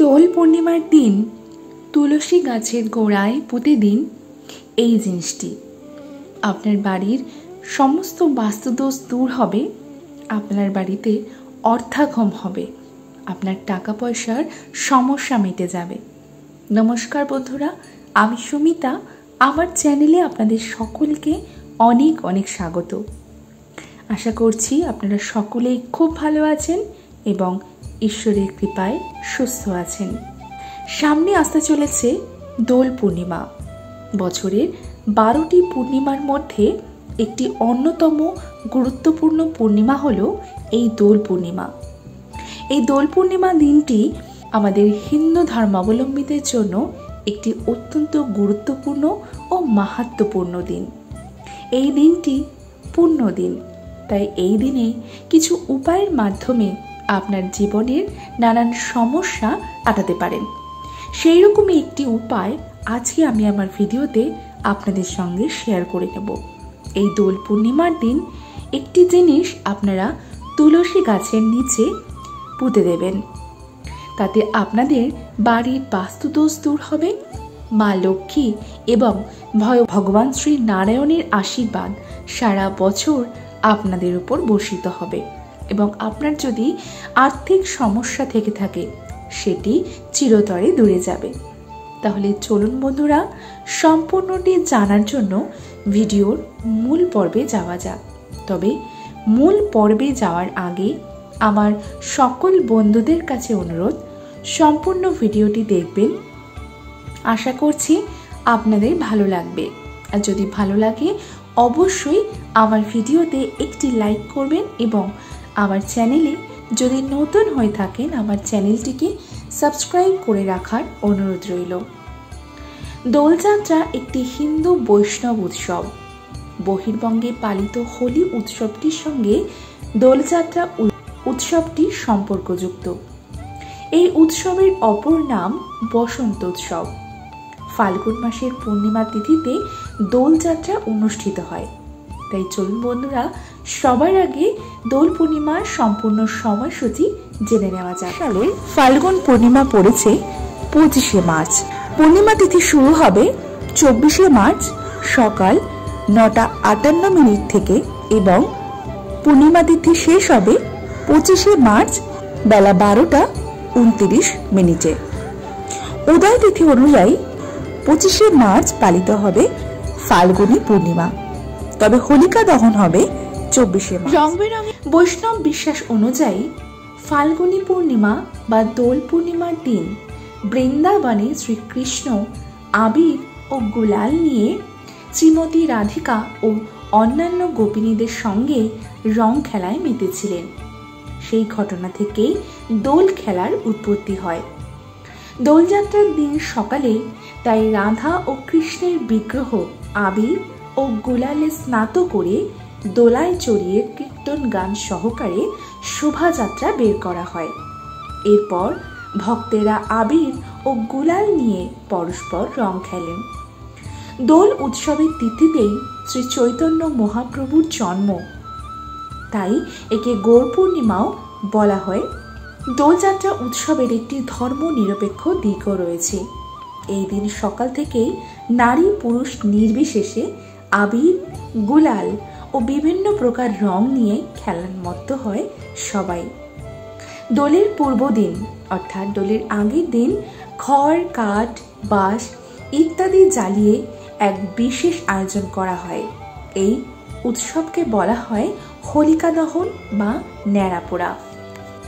দোল পূর্ণিমার দিন তুলসী গাছের গোড়ায় পুঁতে দিন এই জিনিসটি। আপনার বাড়ির সমস্ত বাস্তুদোষ দূর হবে, আপনার বাড়িতে অর্থাগম হবে, আপনার টাকা পয়সার সমস্যা মিটে যাবে। নমস্কার বন্ধুরা, আমি সুমিতা। আমার চ্যানেলে আপনাদের সকলকে অনেক অনেক স্বাগত। আশা করছি আপনারা সকলেই খুব ভালো আছেন এবং ঈশ্বরের কৃপায় সুস্থ আছেন। সামনে আসতে চলেছে দোল পূর্ণিমা। বছরের 12টি পূর্ণিমার মধ্যে একটি অন্যতম গুরুত্বপূর্ণ পূর্ণিমা হলো এই দোল পূর্ণিমা। এই দোল পূর্ণিমা দিনটি আমাদের হিন্দু ধর্মাবলম্বীদের জন্য একটি অত্যন্ত গুরুত্বপূর্ণ ও মাহাত্ম্যপূর্ণ দিন। এই দিনটি পুণ্য দিন, তাই এই দিনে কিছু উপায়ের মাধ্যমে আপনার জীবনের নানান সমস্যা কাটাতে পারেন। সেই রকমই একটি উপায় আজকে আমি আমার ভিডিওতে আপনাদের সঙ্গে শেয়ার করে নেব। এই দোল পূর্ণিমার দিন একটি জিনিস আপনারা তুলসী গাছের নিচে পুঁতে দেবেন। তাতে আপনাদের বাড়ির বাস্তুদোষ দূর হবে, মা লক্ষ্মী এবং ভগবান শ্রী নারায়ণের আশীর্বাদ সারা বছর আপনাদের উপর বর্ষিত হবে এবং আপনার যদি আর্থিক সমস্যা থেকে থাকে সেটি চিরতরে দূরে যাবে। তাহলে চলুন বন্ধুরা, সম্পূর্ণটি জানার জন্য ভিডিওর মূল পর্বে যাওয়া যাক। তবে মূল পর্বে যাওয়ার আগে আমার সকল বন্ধুদের কাছে অনুরোধ, সম্পূর্ণ ভিডিওটি দেখবেন। আশা করছি আপনাদের ভালো লাগবে। আর যদি ভালো লাগে অবশ্যই আমার ভিডিওতে একটি লাইক করবেন এবং আমার চ্যানেলে যদি নতুন হয়ে থাকেন আমার চ্যানেলটিকে সাবস্ক্রাইব করে রাখার অনুরোধ রইল। দোলযাত্রা একটি হিন্দু বৈষ্ণব উৎসব। বহির্বঙ্গে পালিত হোলি উৎসবটির সঙ্গে দোলযাত্রা উৎসবটি সম্পর্কযুক্ত। এই উৎসবের অপর নাম বসন্ত উৎসব। ফাল্গুন মাসের পূর্ণিমা তিথিতে দোলযাত্রা অনুষ্ঠিত হয়। তাই চলুন বন্ধুরা, সবার আগে দোল পূর্ণিমার সম্পূর্ণ সময়সূচি জেনে নেওয়া যাক। ফাল্গুন পূর্ণিমা পড়েছে 25শে মার্চ। পূর্ণিমা তিথি শুরু হবে 24শে মার্চ সকাল 9:58 থেকে এবং পূর্ণিমা তিথি শেষ হবে 25শে মার্চ বেলা 12:29। উদয় তিথি অনুযায়ী 25শে মার্চ পালিত হবে ফাল্গুনী পূর্ণিমা, তবে হোলিকা দহন হবে 24শে মার্চ। রং বেরঙে বৈষ্ণব বিশ্বাস অনুযায়ী ফাল্গুনী পূর্ণিমা বা দোল পূর্ণিমার দিন বৃন্দাবনে শ্রীকৃষ্ণ আবির ও গুলাল নিয়ে শ্রীমতী রাধিকা ও অন্যান্য গোপিনীদের সঙ্গে রং খেলায় মেতেছিলেন। সেই ঘটনা থেকেই দোল খেলার উৎপত্তি হয়। দোলযাত্রার দিন সকালে তাই রাধা ও কৃষ্ণের বিগ্রহ আবির ও গুলালে স্নাত করে দোলায় চড়িয়ে কীর্তন গান সহকারে শোভাযাত্রা বের করা হয়। এরপর ভক্তেরা আবির ও গুলাল নিয়ে পরস্পর রং খেলেন। দোল উৎসবের তিথিতেই শ্রী চৈতন্য মহাপ্রভুর জন্ম, তাই একে গৌর পূর্ণিমাও বলা হয়। দোলযাত্রা উৎসবের একটি ধর্ম নিরপেক্ষ দিকও রয়েছে। এই দিন সকাল থেকেই নারী পুরুষ নির্বিশেষে আবির, গুলাল ও বিভিন্ন প্রকার রং নিয়ে খেলার মত্ত হয় সবাই। দোলের পূর্বদিন অর্থাৎ দোলের আগের দিন খড়, কাঠ, বাঁশ ইত্যাদি জ্বালিয়ে এক বিশেষ আয়োজন করা হয়। এই উৎসবকে বলা হয় হোলিকা দহন বা ন্যাড়া পোড়া।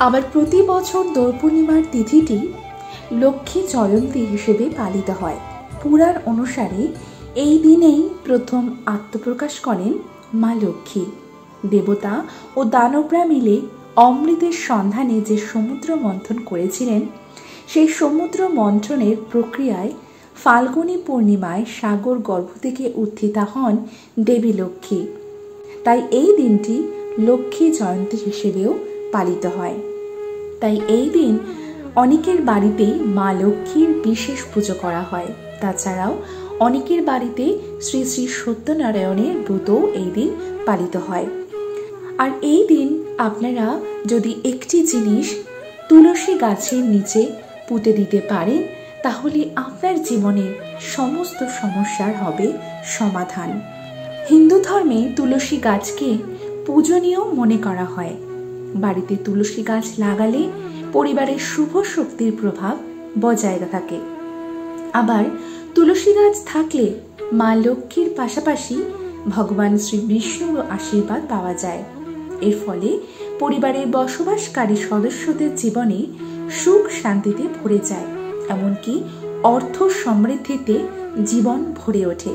আবার প্রতি বছর দোল পূর্ণিমার তিথিটি লক্ষ্মী জয়ন্তী হিসেবে পালিত হয়। পুরাণ অনুসারে এই দিনেই প্রথম আত্মপ্রকাশ করেন মা লক্ষ্মী। দেবতা ও দানবরা মিলে অমৃতের সন্ধানে যে সমুদ্র মন্থন করেছিলেন, সেই সমুদ্র মন্থনের প্রক্রিয়ায় ফাল্গুনী পূর্ণিমায় সাগর গর্ভ থেকে উত্থিতা হন দেবী লক্ষ্মী। তাই এই দিনটি লক্ষ্মী জয়ন্তী হিসেবেও পালিত হয়। তাই এই দিন অনেকের বাড়িতেই মা লক্ষ্মীর বিশেষ পুজো করা হয়। তাছাড়াও অনেকের বাড়িতে শ্রী শ্রী সত্যনারায়ণের ব্রতও এই দিন পালিত হয়। আর এই দিন আপনারা যদি একটি জিনিস তুলসী গাছের নিচে পুঁতে দিতে পারেন, তাহলে আপনার জীবনের সমস্ত সমস্যার হবে সমাধান। হিন্দু ধর্মে তুলসী গাছকে পূজনীয় মনে করা হয়। বাড়িতে তুলসী গাছ লাগালে পরিবারের শুভ শক্তির প্রভাব বজায় থাকে। আবার তুলসী গাছ থাকলে মা লক্ষ্মীর পাশাপাশি ভগবান শ্রী বিষ্ণুর আশীর্বাদ পাওয়া যায়। এর ফলে পরিবারের বসবাসকারী সদস্যদের জীবনে সুখ শান্তিতে ভরে যায়, এমনকি অর্থ সমৃদ্ধিতে জীবন ভরে ওঠে।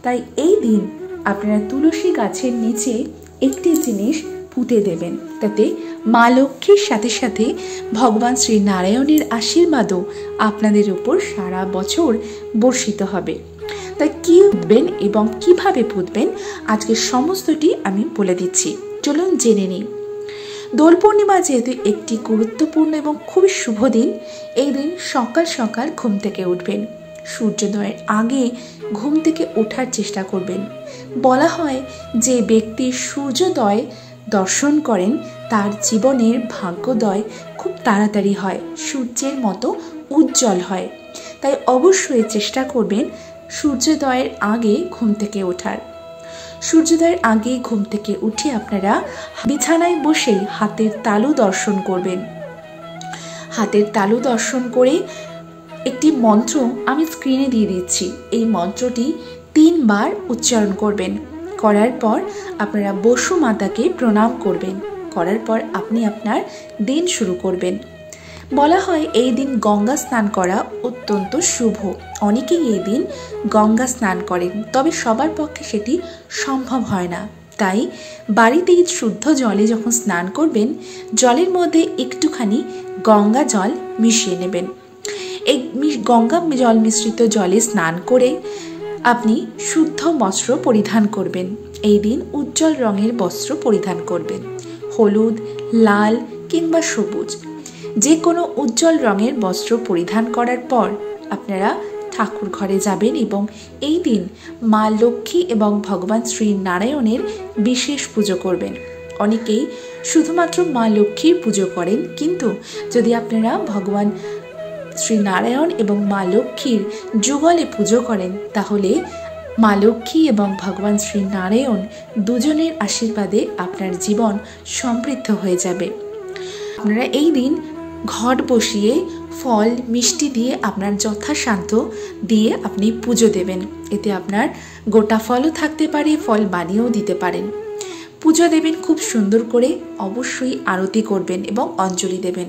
তাই এই দিন আপনারা তুলসী গাছের নিচে একটি জিনিস পুঁতে দেবেন, তাতে মা লক্ষ্মীর সাথে সাথে ভগবান শ্রী নারায়ণের আশীর্বাদও আপনাদের উপর সারা বছর বর্ষিত হবে। তাই কি পুঁতবেন এবং কিভাবে পুঁতবেন আজকে সমস্তটি আমি বলে দিচ্ছি, চলুন জেনে নিই। দোল পূর্ণিমা যেহেতু একটি গুরুত্বপূর্ণ এবং খুবই শুভ দিন, এই দিন সকাল সকাল ঘুম থেকে উঠবেন। সূর্যোদয়ের আগে ঘুম থেকে ওঠার চেষ্টা করবেন। বলা হয় যে ব্যক্তি সূর্যোদয় দর্শন করেন তার জীবনের ভাগ্যোদয় খুব তাড়াতাড়ি হয়, সূর্যের মতো উজ্জ্বল হয়। তাই অবশ্যই চেষ্টা করবেন সূর্যোদয়ের আগে ঘুম থেকে ওঠার। সূর্যোদয়ের আগে ঘুম থেকে উঠে আপনারা বিছানায় বসেই হাতের তালু দর্শন করবেন। হাতের তালু দর্শন করে একটি মন্ত্র আমি স্ক্রিনে দিয়ে দিচ্ছি, এই মন্ত্রটি 3 বার উচ্চারণ করবেন। করার পর আপনারা বসু মাতাকে প্রণাম করবেন। করার পর আপনি আপনার দিন শুরু করবেন। বলা হয় এই দিন গঙ্গা স্নান করা অত্যন্ত শুভ। অনেকেই এই দিন গঙ্গা স্নান করেন, তবে সবার পক্ষে সেটি সম্ভব হয় না। তাই বাড়িতেই শুদ্ধ জলে যখন স্নান করবেন, জলের মধ্যে একটুখানি গঙ্গা জল মিশিয়ে নেবেন। এই গঙ্গা জল মিশ্রিত জলে স্নান করে আপনি শুদ্ধ বস্ত্র পরিধান করবেন। এই দিন উজ্জ্বল রঙের বস্ত্র পরিধান করবেন, হলুদ, লাল কিংবা সবুজ যে কোনো উজ্জ্বল রঙের বস্ত্র পরিধান করার পর আপনারা ঠাকুর ঘরে যাবেন এবং এই দিন মা লক্ষ্মী এবং ভগবান শ্রী নারায়ণের বিশেষ পুজো করবেন। অনেকেই শুধুমাত্র মা লক্ষ্মীর পুজো করেন, কিন্তু যদি আপনারা ভগবান শ্রী নারায়ণ এবং মা লক্ষ্মীর যুগলে পুজো করেন, তাহলে মা লক্ষ্মী এবং ভগবান শ্রী নারায়ণ দুজনের আশীর্বাদে আপনার জীবন সমৃদ্ধ হয়ে যাবে। আপনারা এই দিন ঘট বসিয়ে ফল মিষ্টি দিয়ে আপনার যথাসাধ্য দিয়ে আপনি পুজো দেবেন। এতে আপনার গোটা ফলও থাকতে পারে, ফল বানিয়েও দিতে পারেন। পুজো দেবেন খুব সুন্দর করে, অবশ্যই আরতি করবেন এবং অঞ্জলি দেবেন।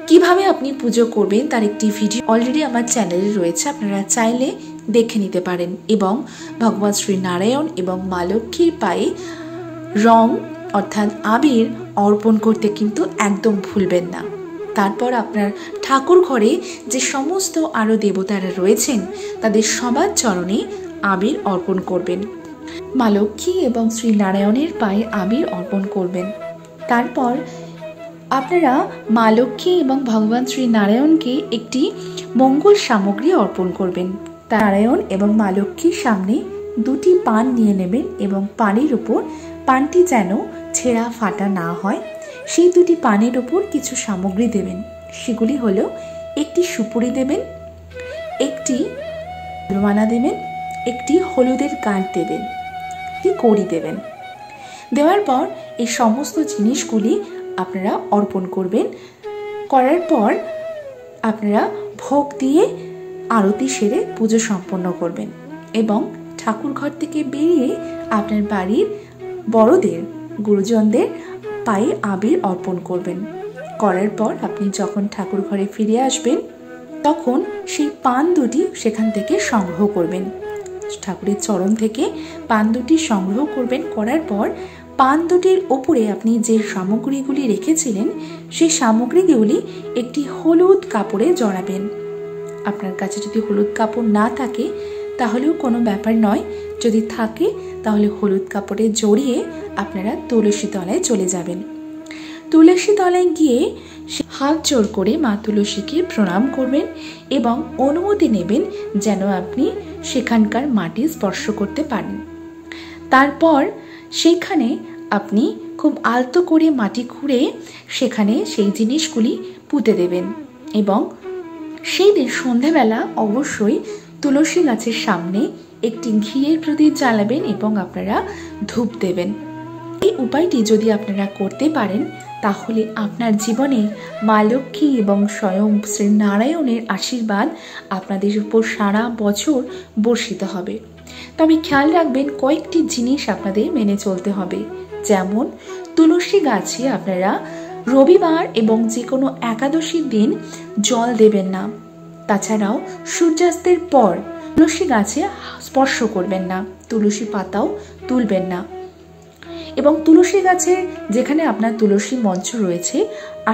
কিভাবে আপনি পুজো করবেন তার একটি ভিডিও অলরেডি আমার চ্যানেলে রয়েছে, আপনারা চাইলে দেখে নিতে পারেন। এবং ভগবান শ্রী নারায়ণ এবং মা লক্ষ্মীর পায়ে রং অর্থাৎ আবির অর্পণ করতে কিন্তু একদম ভুলবেন না। তারপর আপনার ঠাকুর ঘরে যে সমস্ত আরও দেবতারা রয়েছেন তাদের সবার চরণে আবির অর্পণ করবেন। মা লক্ষ্মী এবং শ্রী নারায়ণের পায়ে আবির অর্পণ করবেন। তারপর আপনারা মা লক্ষ্মী এবং ভগবান শ্রী নারায়ণকে একটি মঙ্গল সামগ্রী অর্পণ করবেন। নারায়ণ এবং মা লক্ষ্মীর সামনে 2টি পান নিয়ে নেবেন এবং পানের উপর, পানটি যেন ছেঁড়া ফাটা না হয়, সেই 2টি পানের উপর কিছু সামগ্রী দেবেন। সেগুলি হলো একটি সুপুরি দেবেন, একটি রুমানা দেবেন, একটি হলুদের গাঁট দেবেন, একটি কড়ি দেবেন। দেওয়ার পর এই সমস্ত জিনিসগুলি আপনারা অর্পণ করবেন। করার পর আপনারা ভোগ দিয়ে আরতি সেরে পুজো সম্পন্ন করবেন এবং ঠাকুর ঘর থেকে বেরিয়ে আপনার বাড়ির বড়দের, গুরুজনদের পায়ে আবির অর্পণ করবেন। করার পর আপনি যখন ঠাকুর ঘরে ফিরে আসবেন তখন সেই পান 2টি সেখান থেকে সংগ্রহ করবেন। ঠাকুরের চরণ থেকে পান 2টি সংগ্রহ করবেন। করার পর পান 2টির ওপরে আপনি যে সামগ্রীগুলি রেখেছিলেন সেই সামগ্রীগুলি একটি হলুদ কাপড়ে জড়াবেন। আপনার কাছে যদি হলুদ কাপড় না থাকে তাহলেও কোনো ব্যাপার নয়, যদি থাকে তাহলে হলুদ কাপড়ে জড়িয়ে আপনারা তুলসী তলায় চলে যাবেন। তুলসী তলায় গিয়ে হাত জোড় করে মা তুলসীকে প্রণাম করবেন এবং অনুমতি নেবেন যেন আপনি সেখানকার মাটি স্পর্শ করতে পারেন। তারপর সেখানে আপনি খুব আলতো করে মাটি খুঁড়ে সেখানে সেই জিনিসগুলি পুঁতে দেবেন। এবং সেই দিন সন্ধেবেলা অবশ্যই তুলসী গাছের সামনে একটি ঘিয়ের প্রদীপ জ্বালাবেন এবং আপনারা ধূপ দেবেন। এই উপায়টি যদি আপনারা করতে পারেন তাহলে আপনার জীবনে মা লক্ষ্মী এবং স্বয়ং শ্রী নারায়ণের আশীর্বাদ আপনাদের উপর সারা বছর বর্ষিত হবে। তবে খেয়াল রাখবেন কয়েকটি জিনিস আপনাদের মেনে চলতে হবে, যেমন তুলসী গাছে আপনারা রবিবার এবং যে কোনো একাদশীর দিন জল দেবেন না। তাছাড়াও সূর্যাস্তের পর তুলসী গাছে স্পর্শ করবেন না, তুলসী পাতাও তুলবেন না। এবং তুলসী গাছের যেখানে আপনার তুলসী মঞ্চ রয়েছে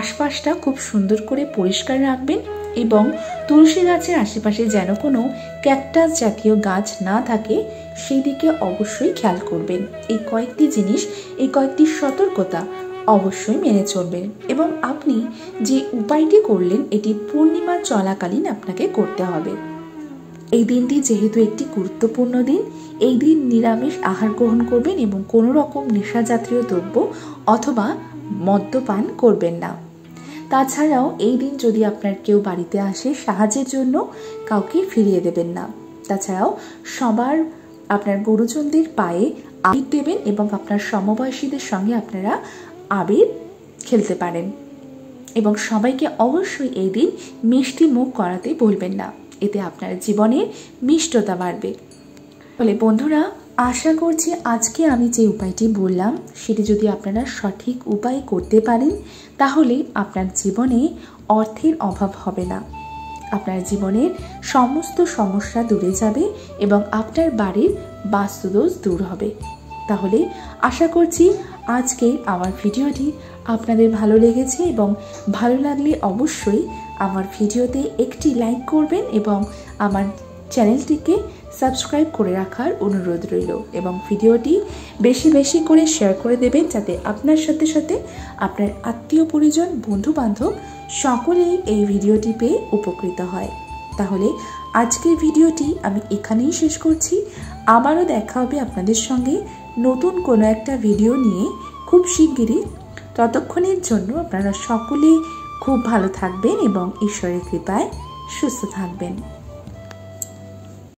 আশপাশটা খুব সুন্দর করে পরিষ্কার রাখবেন এবং তুলসী গাছের আশেপাশে যেন কোনো ক্যাকটাস জাতীয় গাছ না থাকে সেই দিকে অবশ্যই খেয়াল করবেন। এই কয়েকটি জিনিস, এই কয়েকটি সতর্কতা অবশ্যই মেনে চলবেন। এবং আপনি যে উপায়টি করলেন এটি পূর্ণিমা চলাকালীন আপনাকে করতে হবে। এই দিনটি যেহেতু একটি গুরুত্বপূর্ণ দিন, এই দিন নিরামিষ আহার গ্রহণ করবেন এবং কোনো রকম নেশা জাতীয় দ্রব্য অথবা মদ্যপান করবেন না। তাছাড়াও এই দিন যদি আপনার কেউ বাড়িতে আসে সাহায্যের জন্য কাউকে ফিরিয়ে দেবেন না। তাছাড়াও সবার আপনার গুরুজনদের পায়ে আবির দেবেন এবং আপনার সমবয়সীদের সঙ্গে আপনারা আবির খেলতে পারেন এবং সবাইকে অবশ্যই এই দিন মিষ্টি মুখ করাতে ভুলবেন না, এতে আপনার জীবনের মিষ্টতা বাড়বে। বলে বন্ধুরা, আশা করছি আজকে আমি যে উপায়টি বললাম সেটি যদি আপনারা সঠিক উপায় করতে পারেন তাহলে আপনার জীবনে অর্থের অভাব হবে না, আপনার জীবনের সমস্ত সমস্যা দূরে যাবে এবং আপনার বাড়ির বাস্তুদোষ দূর হবে। তাহলে আশা করছি আজকে আমার ভিডিওটি আপনাদের ভালো লেগেছে এবং ভালো লাগলে অবশ্যই আমার ভিডিওতে একটি লাইক করবেন এবং আমার চ্যানেলটিকে সাবস্ক্রাইব করে রাখার অনুরোধ রইল এবং ভিডিওটি বেশি বেশি করে শেয়ার করে দেবেন যাতে আপনার সাথে সাথে আপনার আত্মীয় পরিজন বন্ধু বান্ধব সকলেই এই ভিডিওটি পেয়ে উপকৃত হয়। তাহলে আজকের ভিডিওটি আমি এখানেই শেষ করছি। আবারও দেখা হবে আপনাদের সঙ্গে নতুন কোনো একটা ভিডিও নিয়ে খুব শিগগিরই। ততক্ষণের জন্য আপনারা সকলে খুব ভালো থাকবেন এবং ঈশ্বরের কৃপায় সুস্থ থাকবেন।